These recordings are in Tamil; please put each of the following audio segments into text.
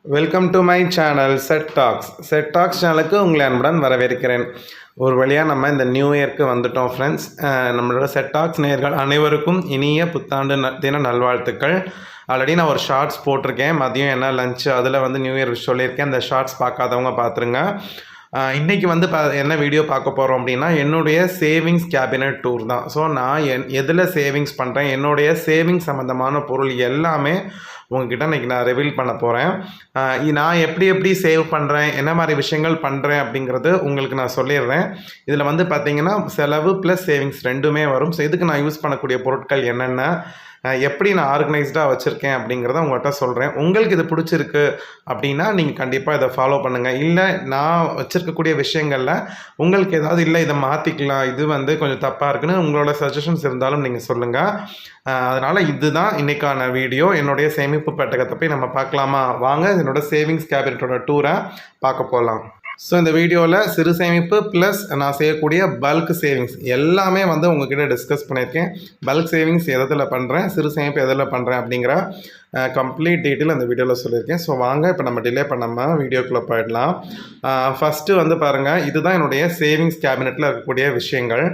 Welcome to my channel set tax சேனலுக்கு உங்களை அன்புடன் வரவேற்கிறேன். ஒரு வழியாக நம்ம இந்த நியூ இயர்க்கு வந்துட்டோம் ஃப்ரெண்ட்ஸ். நம்மளோட செட் டாக்ஸ் நேயர்கள் அனைவருக்கும் இனிய புத்தாண்டு தின நல்வாழ்த்துக்கள். ஆல்ரெடி நான் ஒரு ஷார்ட்ஸ் போட்டிருக்கேன், மதியம் என்ன லஞ்சு அதில் வந்து நியூ இயர் சொல்லியிருக்கேன். அந்த ஷார்ட்ஸ் பார்க்காதவங்க பார்த்துருங்க. இன்றைக்கி வந்து என்ன வீடியோ பார்க்க போகிறோம் அப்படின்னா, என்னுடைய சேவிங்ஸ் கேபினட் டூர் தான். ஸோ நான் எதில் சேவிங்ஸ் பண்ணுறேன், என்னுடைய சேவிங்ஸ் சம்மந்தமான பொருள் எல்லாமே உங்ககிட்ட இன்றைக்கி நான் ரிவீல் பண்ண போகிறேன். நான் எப்படி சேவ் பண்ணுறேன், என்ன மாதிரி விஷயங்கள் பண்ணுறேன் அப்படிங்கிறது உங்களுக்கு நான் சொல்லிடுறேன். இதில் வந்து பார்த்திங்கன்னா செலவு ப்ளஸ் சேவிங்ஸ் ரெண்டுமே வரும். ஸோ இதுக்கு நான் யூஸ் பண்ணக்கூடிய பொருட்கள் என்னென்ன, எப்படி நான் ஆர்கனைஸ்டாக வச்சுருக்கேன் அப்படிங்கிறத உங்கள்கிட்ட சொல்கிறேன். உங்களுக்கு இது பிடிச்சிருக்கு அப்படின்னா நீங்கள் கண்டிப்பாக இதை ஃபாலோ பண்ணுங்கள். இல்லை நான் வச்சுருக்கக்கூடிய விஷயங்களில் உங்களுக்கு ஏதாவது இல்லை இதை மாற்றிக்கலாம், இது வந்து கொஞ்சம் தப்பாக இருக்குன்னு உங்களோட சஜஷன்ஸ் இருந்தாலும் நீங்கள் சொல்லுங்கள். அதனால் இதுதான் இன்றைக்கான வீடியோ. என்னுடைய சேமிப்பு பெட்டகத்தை போய் நம்ம பார்க்கலாமா? வாங்க என்னோட சேவிங்ஸ் கேபினட்டோட டூரை பார்க்க போகலாம். ஸோ இந்த வீடியோவில் சிறு சேமிப்பு ப்ளஸ் நான் செய்யக்கூடிய பல்க் சேவிங்ஸ் எல்லாமே வந்து உங்ககிட்ட டிஸ்கஸ் பண்ணியிருக்கேன். பல்க் சேவிங்ஸ் எதில் பண்ணுறேன், சிறு சேமிப்பு எதில் பண்ணுறேன் அப்படிங்கிற கம்ப்ளீட் டீட்டெயில் அந்த வீடியோவில் சொல்லியிருக்கேன். ஸோ வாங்க இப்போ நம்ம டிலே பண்ணாமல் வீடியோக்குள்ளே போயிடலாம். ஃபஸ்ட்டு வந்து பாருங்கள், இதுதான் என்னுடைய சேவிங்ஸ் கேபினெட்டில் இருக்கக்கூடிய விஷயங்கள்.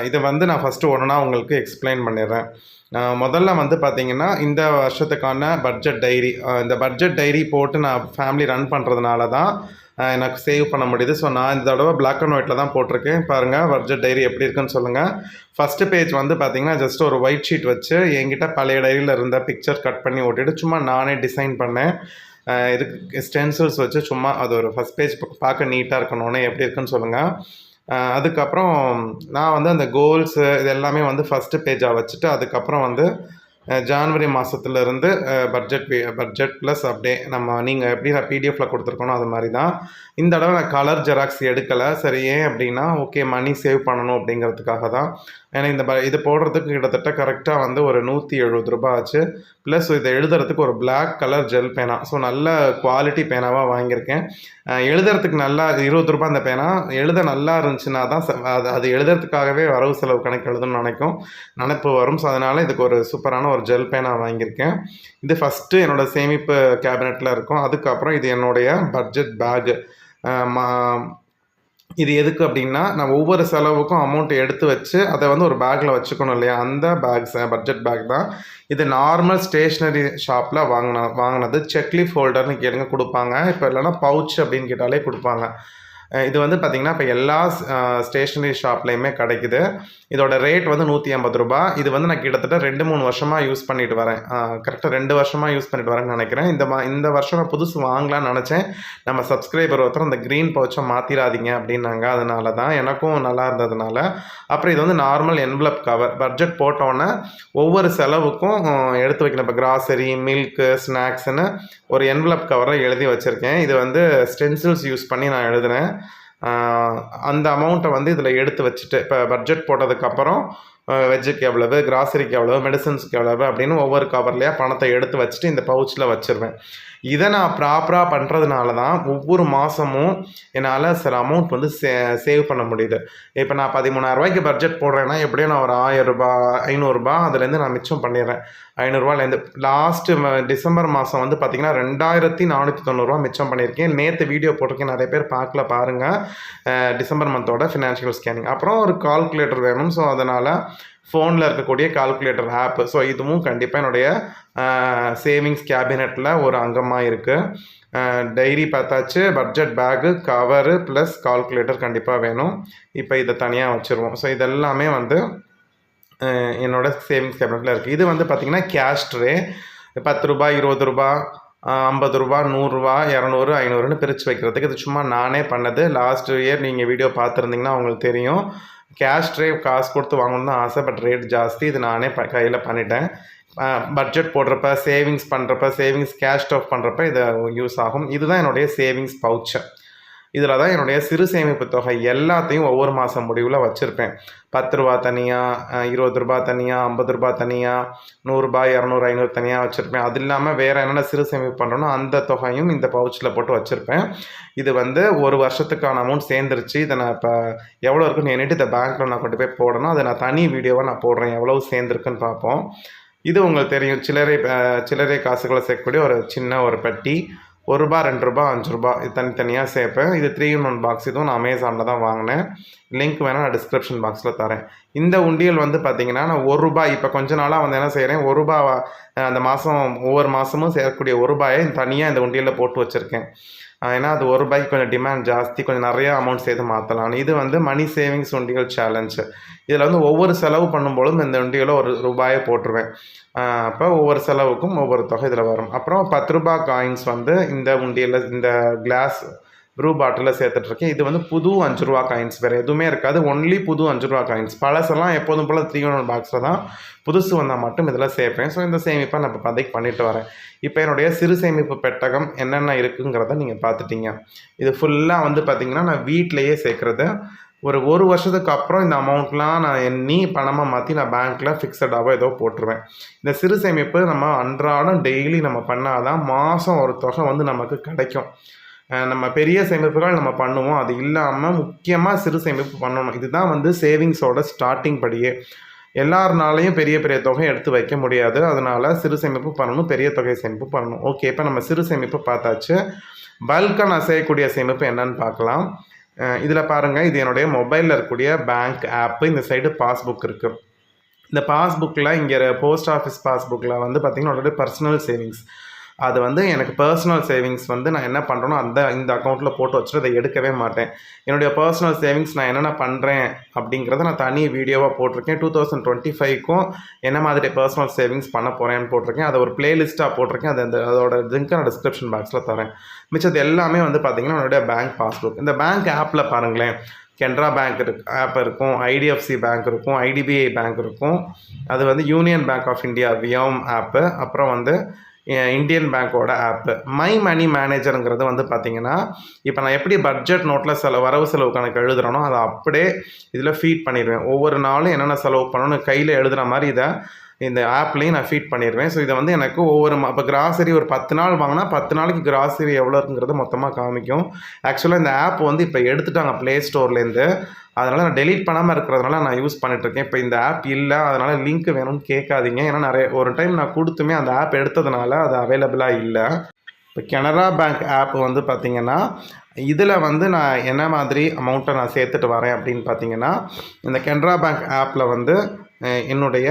இதை வந்து நான் ஃபஸ்ட்டு ஒன்றா உங்களுக்கு எக்ஸ்பிளைன் பண்ணிடுறேன். முதல்ல வந்து பார்த்திங்கன்னா இந்த வருஷத்துக்கான பட்ஜெட் டைரி, இந்த பட்ஜெட் டைரி போட்டு நான் ஃபேமிலி ரன் பண்ணுறதுனால தான் எனக்கு சேவ் பண்ண முடியுது. ஸோ நான் இந்த தடவை பிளாக் அண்ட் ஒயிட்டில் தான் போட்டிருக்கேன். பாருங்கள் பட்ஜெட் டைரி எப்படி இருக்குன்னு சொல்லுங்கள். ஃபஸ்ட்டு பேஜ் வந்து பார்த்திங்கன்னா ஜஸ்ட் ஒரு ஒயிட் ஷீட் வச்சு என்கிட்ட பழைய டைரியில் இருந்த பிக்சர் கட் பண்ணி ஓட்டிட்டு சும்மா நானே டிசைன் பண்ணேன். இதுக்கு ஸ்டென்சில்ஸ் வச்சு சும்மா அது ஒரு ஃபஸ்ட் பேஜ் பார்க்க நீட்டாக இருக்கணும்னு எப்படி இருக்குன்னு சொல்லுங்கள். அதுக்கப்புறம் நான் வந்து அந்த கோல்ஸு இது எல்லாமே வந்து ஃபஸ்ட்டு பேஜாக வச்சுட்டு அதுக்கப்புறம் வந்து ஜான்வரி மாதத்துலேருந்து பட்ஜெட் ப்ளஸ் அப்படியே நீங்கள் எப்படி நான் பிடிஎஃப்பில் கொடுத்துருக்கணும் அது மாதிரி தான். இந்த தடவை நான் கலர் ஜெராக்ஸ் எடுக்கலை. சரி, ஏன் அப்படின்னா ஓகே மணி சேவ் பண்ணணும் அப்படிங்கிறதுக்காக தான். ஏன்னா இது போடுறதுக்கு கிட்டத்தட்ட கரெக்டாக வந்து ஒரு 170 ரூபா ஆச்சு. ப்ளஸ் இதை எழுதுறதுக்கு ஒரு பிளாக் கலர் ஜெல் பேனா, ஸோ நல்ல குவாலிட்டி பேனாவாக வாங்கியிருக்கேன். எழுதுறதுக்கு நல்லா 20 ரூபா அந்த பேனா. எழுத நல்லா இருந்துச்சுன்னா தான் அது எழுதுறதுக்காகவே வரவு செலவு கணக்கு எழுதணும்னு நினைப்பு வரும். ஸோ அதனால் இதுக்கு ஒரு சூப்பரான ஒரு ஜெல் பேனா வாங்கியிருக்கேன். இது ஃபஸ்ட்டு என்னோடய சேமிப்பு கேபினெட்டில் இருக்கும். அதுக்கப்புறம் இது என்னுடைய பட்ஜெட் பேகு. இது எதுக்கு அப்படின்னா, நான் ஒவ்வொரு செலவுக்கும் அமௌண்ட் எடுத்து வச்சு அதை வந்து ஒரு பேக்கில் வச்சுக்கணும் இல்லையா, அந்த பேக்ஸ் பட்ஜெட் பேக் தான். இது நார்மல் ஸ்டேஷ்னரி ஷாப்பில் வாங்கினது. செக்லீஃப் ஹோல்டர்னு கேளுங்க கொடுப்பாங்க. இப்போ இல்லைனா பவுச் அப்படின்னு கேட்டாலே கொடுப்பாங்க. இது வந்து பார்த்திங்கன்னா இப்போ எல்லா ஸ்டேஷ்னரி ஷாப்லேயுமே கிடைக்குது. இதோட ரேட் வந்து 150 ரூபா. இது வந்து நான் கிட்டத்தட்ட 2-3 வருஷமாக யூஸ் பண்ணிட்டு வரேன். கரெக்டாக 2 வருஷமாக யூஸ் பண்ணிட்டு வரேன்னு நினைக்கிறேன். இந்த வருஷம் நான் புதுசு வாங்கலான்னு நினச்சேன். நம்ம சப்ஸ்கிரைபர் ஒருத்தர் அந்த க்ரீன் பவுச்சை மாற்றிடாதீங்க அப்படின்னாங்க. அதனால தான் எனக்கும் நல்லா இருந்ததுனால. அப்புறம் இது வந்து நார்மல் என்வலப் கவர். பட்ஜெட் போட்டோன்னே ஒவ்வொரு செலவுக்கும் எடுத்து வைக்கணும். இப்போ கிராசரி, மில்க்கு, ஸ்நாக்ஸ்ன்னு ஒரு என்வலப் கவரை எழுதி வச்சுருக்கேன். இது வந்து ஸ்டென்சில்ஸ் யூஸ் பண்ணி நான் எழுதுனேன். அந்த அமௌண்ட்டை வந்து இதில் எடுத்து வச்சுட்டு இப்போ பட்ஜெட் போட்டதுக்கப்புறம் வெஜ்ஜுக்கு எவ்வளவு, கிராசரிக்கு எவ்வளவு, மெடிசன்ஸுக்கு எவ்வளவு அப்படின்னு ஒவ்வொரு கவர்லையாக பணத்தை எடுத்து வச்சுட்டு இந்த பவுச்சில் வச்சுருவேன். இதை நான் ப்ராப்பராக பண்ணுறதுனால தான் ஒவ்வொரு மாதமும் என்னால் சில அமௌண்ட் வந்து சேவ் பண்ண முடியுது. இப்போ நான் 13,000 ரூபாய்க்கு பட்ஜெட் போடுறேன்னா எப்படியும் நான் ஒரு 1000 ரூபா 500 ரூபா அதுலேருந்து நான் மிச்சம் பண்ணிடுறேன். 500 ரூபாலேருந்து லாஸ்ட்டு டிசம்பர் மாதம் வந்து பார்த்திங்கன்னா 2490 ரூபா மிச்சம் பண்ணியிருக்கேன். நேற்று வீடியோ போட்டிருக்கேன், நிறைய பேர் பார்க்கல, பாருங்கள். டிசம்பர் மந்தோட ஃபினான்ஷியல் ஸ்கேனிங். அப்புறம் ஒரு கால்குலேட்டர் வேணும். ஸோ அதனால் ஃபோனில் இருக்கக்கூடிய கால்குலேட்டர் ஆப்பு. ஸோ இதுவும் கண்டிப்பாக என்னுடைய சேவிங்ஸ் கேபினெட்டில் ஒரு அங்கமாக இருக்குது. டைரி பார்த்தாச்சு, budget bag, cover plus calculator கண்டிப்பாக வேணும். இப்போ இதை தனியாக வச்சுருவோம். ஸோ இதெல்லாமே வந்து என்னோட சேவிங்ஸ் கேபினெட்டில் இருக்குது. இது வந்து பார்த்திங்கன்னா கேஷ் ட்ரே. 10 ரூபா, 20 ரூபா, 50 ரூபா, 100 ரூபா, 200, 500ன்னு பிரித்து வைக்கிறதுக்கு இது சும்மா நானே பண்ணது. லாஸ்ட் இயர் நீங்கள் வீடியோ பார்த்துருந்தீங்கன்னா உங்களுக்கு தெரியும். கேஷ் ட்ரே காசு கொடுத்து வாங்கணும்னு தான் ஆசை, பட் ரேட் ஜாஸ்தி. இது நானே கையில் பண்ணிட்டேன். பட்ஜெட் போடுறப்ப, சேவிங்ஸ் பண்ணுறப்ப, சேவிங்ஸ் கேஷ் ஆஃப் பண்ணுறப்ப இது யூஸ் ஆகும். இதுதான் என்னுடைய சேவிங்ஸ் பவுச்சு. இதில் தான் என்னுடைய சிறு சேமிப்பு தொகை எல்லாத்தையும் ஒவ்வொரு மாதம் முடிவில் வச்சுருப்பேன். 10 ரூபா தனியாக, 20 ரூபா தனியாக, 50 ரூபா தனியாக, 100 ரூபா, 200, 500 தனியாக வச்சுருப்பேன். அது இல்லாமல் வேறு என்னென்ன சிறு சேமிப்பு பண்ணுறனோ அந்த தொகையும் இந்த பவுச்சில் போட்டு வச்சுருப்பேன். இது வந்து ஒரு வருஷத்துக்கான அமௌண்ட் சேர்ந்துருச்சு. இதை நான் இப்போ எவ்வளோ இருக்குன்னு எண்ணிட்டு இதை பேங்க்கில் நான் கொண்டு போய் போடணும். அதை நான் தனி வீடியோவாக நான் போடுறேன், எவ்வளோ சேர்ந்துருக்குன்னு பார்ப்போம். இது உங்களுக்கு தெரியும், சில்லறை காசுகளை சேர்க்கக்கூடிய ஒரு சின்ன ஒரு பெட்டி. ரூ. 1 ரூ. 2 ரூ. 5 இது தனித்தனியாக சேர்ப்பேன். இது 3-in-1 பாக்ஸ். இதுவும் நான் அமேசானில் தான் வாங்கினேன். லிங்க் வேணால் நான் டிஸ்கிரிப்ஷன் பாக்ஸில் தரேன். இந்த உண்டியல் வந்து பார்த்திங்கன்னா நான் ரூ. 1 இப்போ கொஞ்ச நாளாக வந்து என்ன செய்கிறேன், ரூ. 1 அந்த மாதம் ஒவ்வொரு மாதமும் சேரக்கூடிய ரூ. 1 தனியாக இந்த உண்டியலில் போட்டு வச்சுருக்கேன். ஏன்னா அது ரூ. 1 கொஞ்சம் டிமாண்ட் ஜாஸ்தி, கொஞ்சம் நிறையா அமௌண்ட் சேர்த்து மாற்றலாம். இது வந்து மணி சேவிங்ஸ் உண்டியல் சேலஞ்சு. இதில் வந்து ஒவ்வொரு செலவு பண்ணும்போதும் இந்த உண்டியலில் ரூ. 1 போட்டுருவேன். அப்போ ஒவ்வொரு செலவுக்கும் ஒவ்வொரு தொகை இதில் வரும். அப்புறம் ரூ. 10 காயின்ஸ் வந்து இந்த உண்டியலில் இந்த கிளாஸ் ப்ரூ பாட்டிலில் சேர்த்துட்ருக்கேன். இது வந்து புது ரூ. 5 காயின்ஸ், வேறு எதுவுமே இருக்காது. ஒன்லி புது ரூ. 5 காயின்ஸ். பழசெல்லாம் எப்போதும் போல் 3-in-1 பாக்ஸில் தான், புதுசு வந்தால் மட்டும் இதில் சேர்ப்பேன். ஸோ இந்த சேமிப்பை நான் இப்போ பதிக்கு பண்ணிட்டு வரேன். இப்போ என்னுடைய சிறு சேமிப்பு பெட்டகம் என்னென்ன இருக்குங்கிறத நீங்கள் பார்த்துட்டீங்க. இது ஃபுல்லாக வந்து பார்த்திங்கன்னா நான் வீட்டிலையே சேர்க்குறது. ஒரு வருஷத்துக்கு அப்புறம் இந்த அமௌண்ட்லாம் நான் எண்ணி பணமாக மாற்றி நான் பேங்க்கில் ஃபிக்ஸடாகவோ ஏதோ போட்டுருவேன். இந்த சிறு சேமிப்பு நம்ம அன்றாடம் டெய்லி நம்ம பண்ணால் தான் மாதம் ஒரு தொகை வந்து நமக்கு கிடைக்கும். நம்ம பெரிய சேமிப்புகள் நம்ம பண்ணுவோம், அது இல்லாமல் முக்கியமாக சிறு சேமிப்பு பண்ணணும். இதுதான் வந்து சேவிங்ஸோட ஸ்டார்டிங் படியே. எல்லாருனாலையும் பெரிய பெரிய தொகை எடுத்து வைக்க முடியாது. அதனால் சிறு சேமிப்பு பண்ணணும், பெரிய தொகை சேமிப்பு பண்ணணும். ஓகே, இப்போ நம்ம சிறு சேமிப்பு பார்த்தாச்சு. பல்காக நான் செய்யக்கூடிய சேமிப்பு என்னன்னு பார்க்கலாம். இதில் பாருங்கள், இது என்னுடைய மொபைலில் இருக்கக்கூடிய பேங்க் ஆப்பு. இந்த சைடு பாஸ்புக் இருக்குது. இந்த பாஸ்புக்கில் இங்கே போஸ்ட் ஆஃபீஸ் பாஸ்புக்கில் வந்து பார்த்திங்கன்னா என்னுடைய பர்சனல் சேவிங்ஸ். அது வந்து எனக்கு பர்சனல் சேவிங்ஸ் வந்து நான் என்ன பண்ணுறேனோ இந்த அக்கௌண்ட்டில் போட்டு வச்சுட்டு அதை எடுக்கவே மாட்டேன். என்னுடைய பர்சனல் சேவிங்ஸ் நான் என்னென்ன பண்ணுறேன் அப்படிங்கிறத நான் தனி வீடியோவாக போட்டிருக்கேன். 2025க்கும் என்ன மாதிரி பர்சனல் சேவிங்ஸ் பண்ண போகிறேன்னு போட்டிருக்கேன். அதை ஒரு பிளேலிஸ்ட்டாக போட்டிருக்கேன். அதோட லிங்க்கை நான் டிஸ்கிரிப்ஷன் பாக்ஸில் தரேன். மிச்சது எல்லாமே வந்து பார்த்திங்கன்னா என்னுடைய பேங்க் பாஸ்புக். இந்த பேங்க் ஆப்பில் பாருங்களேன், கெனரா பேங்க் ஆப் இருக்கும், ஐடிஎஃப்சி பேங்க் இருக்கும், ஐடிபிஐ பேங்க் இருக்கும். அது வந்து யூனியன் பேங்க் ஆஃப் இந்தியா வியாம் ஆப்பு. அப்புறம் வந்து இந்தியன் பேங்க்கோட ஆப்பு. மை மணி மேனேஜருங்கிறது வந்து பார்த்திங்கன்னா, இப்போ நான் எப்படி பட்ஜெட் நோட்டில் வரவு செலவு கணக்கு எழுதுகிறேனோ அதை அப்படியே இதில் ஃபீட் பண்ணிடுவேன். ஒவ்வொரு நாளும் என்னென்ன செலவு பண்ணணும்னு கையில் எழுதுகிற மாதிரி இந்த ஆப்லேயும் நான் ஃபீட் பண்ணிடுவேன். ஸோ இதை வந்து எனக்கு இப்போ கிராசரி ஒரு 10 நாள் வாங்கினா 10 நாளைக்கு கிராசரி எவ்வளோ இருக்குங்கிறது மொத்தமாக காமிக்கும். ஆக்சுவலாக இந்த ஆப் வந்து இப்போ எடுத்துட்டாங்க ப்ளே ஸ்டோர்லேருந்து. அதனால் நான் டெலீட் பண்ணாமல் இருக்கிறதுனால நான் யூஸ் பண்ணிட்டுருக்கேன். இப்போ இந்த ஆப் இல்லை, அதனால் லிங்க் வேணும்னு கேட்காதீங்க. ஏன்னா ஒரு டைம் நான் கொடுத்துமே அந்த ஆப் எடுத்ததுனால அது அவைலபிளாக இல்லை. இப்போ கெனரா பேங்க் ஆப் வந்து பார்த்திங்கன்னா, இதில் வந்து நான் என்ன மாதிரி அமௌண்ட்டை நான் சேர்த்துட்டு வரேன் அப்படின்னு பார்த்தீங்கன்னா, இந்த கெனரா பேங்க் ஆப்பில் வந்து என்னுடைய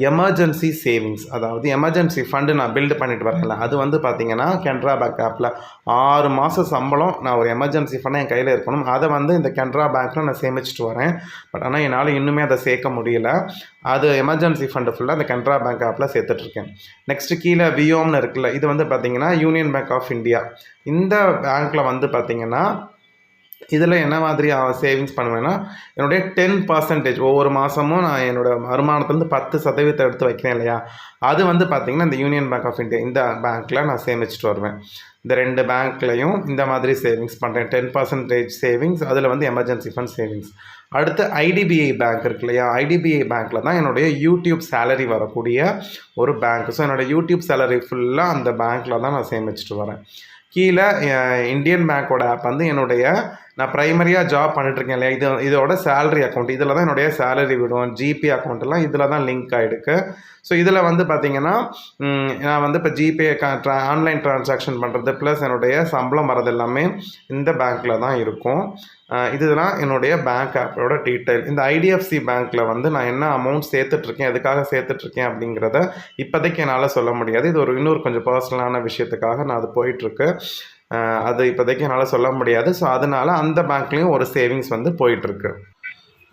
எமர்ஜென்சி சேவிங்ஸ், அதாவது எமர்ஜென்சி ஃபண்டு நான் பில்டு பண்ணிட்டு வரேன்ல, அது வந்து பார்த்திங்கன்னா கெனரா பேங்க் ஆப்பில் 6 மாத சம்பளம் நான் ஒரு எமர்ஜென்சி ஃபண்டை என் கையில் இருக்கணும். அதை வந்து இந்த கெனரா பேங்க்கில் நான் சேமிச்சுட்டு வரேன். பட் ஆனால் என்னால் இன்னுமே அதை சேர்க்க முடியல. அது எமர்ஜென்சி ஃபண்டு ஃபுல்லாக அந்த கெனரா பேங்க் ஆப்பில் சேர்த்துட்ருக்கேன். நெக்ஸ்ட்டு கீழே வியோம்னு இருக்குல்ல, இது வந்து பார்த்திங்கன்னா யூனியன் பேங்க் ஆஃப் இந்தியா. இந்த பேங்க்கில் வந்து பார்த்திங்கன்னா இதில் என்ன மாதிரி சேவிங்ஸ் பண்ணுவேன்னா, என்னுடைய 10% ஒவ்வொரு மாதமும் நான் என்னோடய வருமானத்துலேருந்து 10% எடுத்து வைக்கிறேன் இல்லையா, அது வந்து பார்த்திங்கன்னா இந்த யூனியன் பேங்க் ஆஃப் இந்தியா இந்த பேங்க்கில் நான் சேமிச்சுட்டு வருவேன். இந்த 2 பேங்க்லையும் இந்த மாதிரி சேவிங்ஸ் பண்ணுறேன். 10% சேவிங்ஸ், அதில் வந்து எமர்ஜென்சி ஃபண்ட் சேவிங்ஸ். அடுத்து ஐடிபிஐ பேங்க் இருக்கு இல்லையா, ஐடிபிஐ பேங்க்கில் தான் என்னுடைய யூடியூப் சேலரி வரக்கூடிய ஒரு பேங்க். ஸோ என்னோடய யூடியூப் சேலரி ஃபுல்லாக அந்த பேங்க்கில் தான் நான் சேமிச்சுட்டு வரேன். கீழே இந்தியன் பேங்க்கோட ஆப் வந்து நான் ப்ரைமரியாக ஜாப் பண்ணிட்டுருக்கேன் இல்லையா, இதோட சேலரி அக்கௌண்ட். இதில் தான் என்னுடைய சேலரி விடும். ஜிபே அக்கௌண்ட்டெல்லாம் இதில் தான் லிங்க் ஆகிடுக்கு. ஸோ இதில் வந்து பார்த்திங்கன்னா நான் வந்து இப்போ ஜிபே ஆன்லைன் ட்ரான்சாக்ஷன் பண்ணுறது ப்ளஸ் என்னுடைய சம்பளம் வரது எல்லாமே இந்த பேங்க்கில் தான் இருக்கும். இதுதான் என்னுடைய பேங்க் ஆப்போட டீட்டெயில். இந்த ஐடிஎஃப்சி பேங்க்கில் வந்து நான் என்ன அமௌண்ட் சேர்த்துட்ருக்கேன், எதுக்காக சேர்த்துட்ருக்கேன் அப்படிங்கிறத இப்போதைக்கு என்னால் சொல்ல முடியாது. இது இன்னொரு கொஞ்சம் பர்சனலான விஷயத்துக்காக நான் அது போயிட்டுருக்கு. அது இப்போதைக்கு என்னால் சொல்ல முடியாது. ஸோ அதனால் அந்த பேங்க்லேயும் ஒரு சேவிங்ஸ் வந்து போயிட்டுருக்கு.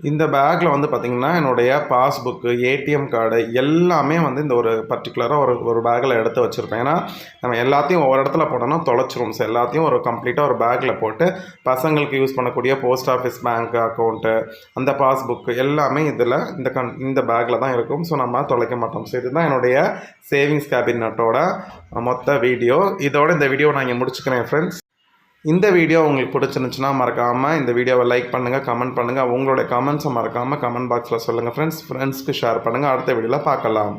இந்த பேக்கில் வந்து பார்த்திங்கன்னா என்னுடைய பாஸ்புக்கு, ஏடிஎம் கார்டு எல்லாமே வந்து இந்த ஒரு பர்டிகுலராக ஒரு பேக்கில் எடுத்து வச்சுருப்பேன். ஏன்னா நம்ம எல்லாத்தையும் ஒவ்வொரு இடத்துல போட்டோம்னா தொலைச்சிரும். ஸோ எல்லாத்தையும் கம்ப்ளீட்டாக ஒரு பேக்கில் போட்டு பசங்களுக்கு யூஸ் பண்ணக்கூடிய போஸ்ட் ஆஃபீஸ் பேங்க் அக்கௌண்ட்டு, அந்த பாஸ்புக்கு எல்லாமே இதில் இந்த பேக்கில் தான் இருக்கும். ஸோ நம்ம தொலைக்க மாட்டோம். ஸோ இதுதான் என்னுடைய சேவிங்ஸ் கேபினட்டோட மொத்த வீடியோ. இதோட இந்த வீடியோ நான் இங்கே முடிச்சுக்கிறேன் ஃப்ரெண்ட்ஸ். இந்த வீடியோ உங்களுக்கு பிடிச்சிருந்துச்சுன்னா மறக்காமல் இந்த வீடியோவை லைக் பண்ணுங்கள், கமெண்ட் பண்ணுங்கள். உங்களுடைய கமெண்ட்ஸை மறக்காமல் கமெண்ட் பாக்ஸில் சொல்லுங்கள் ஃப்ரெண்ட்ஸ்க்கு ஷேர் பண்ணுங்கள். அடுத்த வீடியோவில் பார்க்கலாம்.